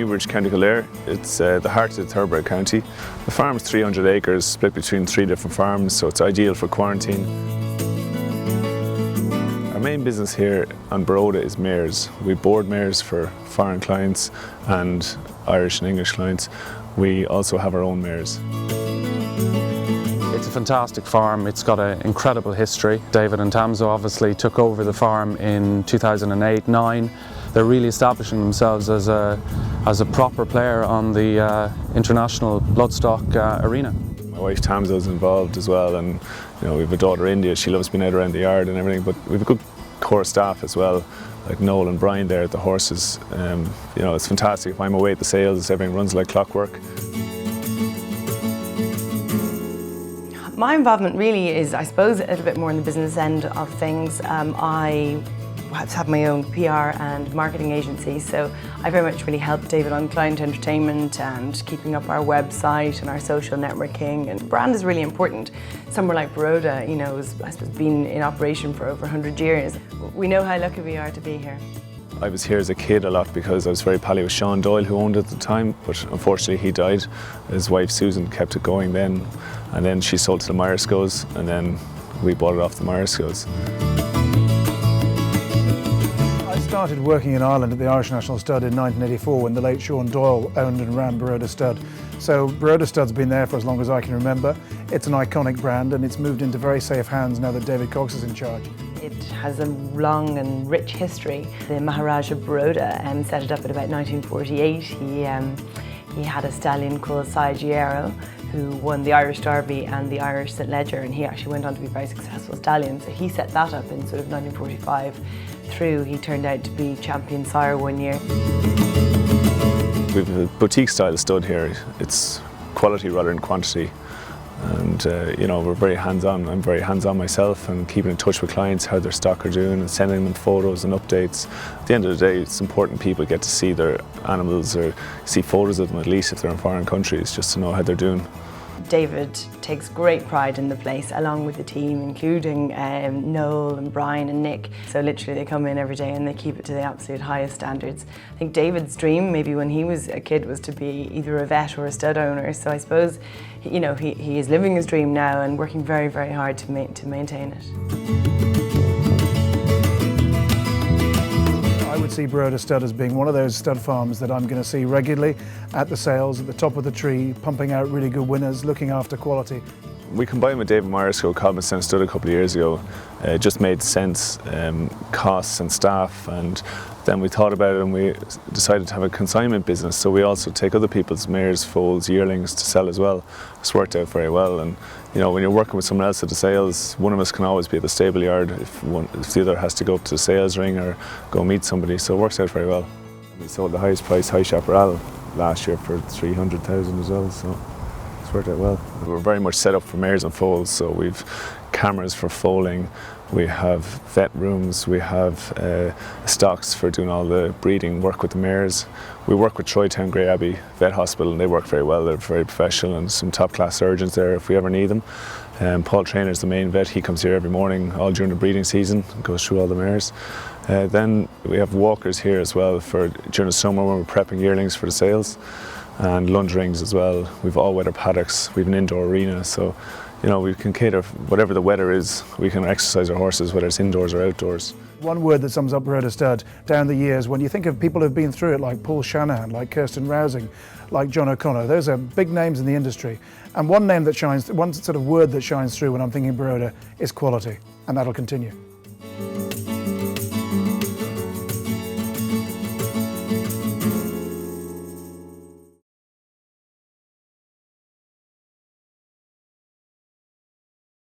Newbridge, County Kildare. It's the heart of the Thoroughbred County. The farm's 300 acres split between 3 different farms, so it's ideal for quarantine. Our main business here on Baroda is mares. We board mares for foreign clients and Irish and English clients. We also have our own mares. It's a fantastic farm. It's got an incredible history. David and Tamso obviously took over the farm in 2008-09. They're really establishing themselves as a proper player on the international bloodstock arena. My wife Tamso is involved as well, and we have a daughter India. She loves being out around the yard and everything, but we have a good core staff as well, like Noel and Brian there at the horses. It's fantastic. If I'm away at the sales, everything runs like clockwork. My involvement really is, I suppose, a little bit more in the business end of things. I have my own PR and marketing agency, so I very much really help David on client entertainment and keeping up our website and our social networking. And brand is really important. Somewhere like Baroda, has, I suppose, been in operation for over 100 years. We know how lucky we are to be here. I was here as a kid a lot because I was very pally with Sean Doyle, who owned it at the time, but unfortunately he died. His wife Susan kept it going then, and then she sold to the Myerscoes, and then we bought it off the Myerscoes. I started working in Ireland at the Irish National Stud in 1984 when the late Sean Doyle owned and ran Baroda Stud. So Baroda Stud's been there for as long as I can remember. It's an iconic brand and it's moved into very safe hands now that David Cox is in charge. It has a long and rich history. The Maharaja Baroda set it up in about 1948. He had a stallion called Sagiero who won the Irish Derby and the Irish St Leger, and he actually went on to be a very successful stallion. So he set that up in sort of 1945 through. He turned out to be champion sire one year. We have a boutique style stud here. It's quality rather than quantity. And we're very hands-on. I'm very hands-on myself and keeping in touch with clients, how their stock are doing and sending them photos and updates. At the end of the day, it's important people get to see their animals or see photos of them at least if they're in foreign countries, just to know how they're doing. David takes great pride in the place, along with the team, including Noel and Brian and Nick. So literally they come in every day and they keep it to the absolute highest standards. I think David's dream, maybe when he was a kid, was to be either a vet or a stud owner. So I suppose, he is living his dream now and working very, very hard to maintain it. I would see Baroda Stud as being one of those stud farms that I'm going to see regularly at the sales, at the top of the tree, pumping out really good winners, looking after quality. We combined with David Myerscoe, Cobb & Stud a couple of years ago. It just made sense, costs and staff, and then we thought about it and we decided to have a consignment business. So we also take other people's mares, foals, yearlings to sell as well. It's worked out very well, and when you're working with someone else at the sales, one of us can always be at the stable yard if the other has to go up to the sales ring or go meet somebody, so it works out very well. We sold the highest price High Chaparral last year for 300,000 as well, so it's worked out well. We're very much set up for mares and foals, so we've cameras for foaling, we have vet rooms, we have stocks for doing all the breeding work with the mares. We work with Troytown Grey Abbey Vet Hospital and they work very well, they're very professional and some top class surgeons there if we ever need them. Paul Trainer's the main vet, he comes here every morning all during the breeding season and goes through all the mares. Then we have walkers here as well for during the summer when we're prepping yearlings for the sales, and lunge rings as well. We've all weather paddocks, we've an indoor arena, so we can cater whatever the weather is, we can exercise our horses whether it's indoors or outdoors. One word that sums up Baroda Stud down the years, when you think of people who've been through it like Paul Shanahan, like Kirsten Rousing, like John O'Connor, those are big names in the industry. And one name that shines, one sort of word that shines through when I'm thinking Baroda is quality, and that'll continue.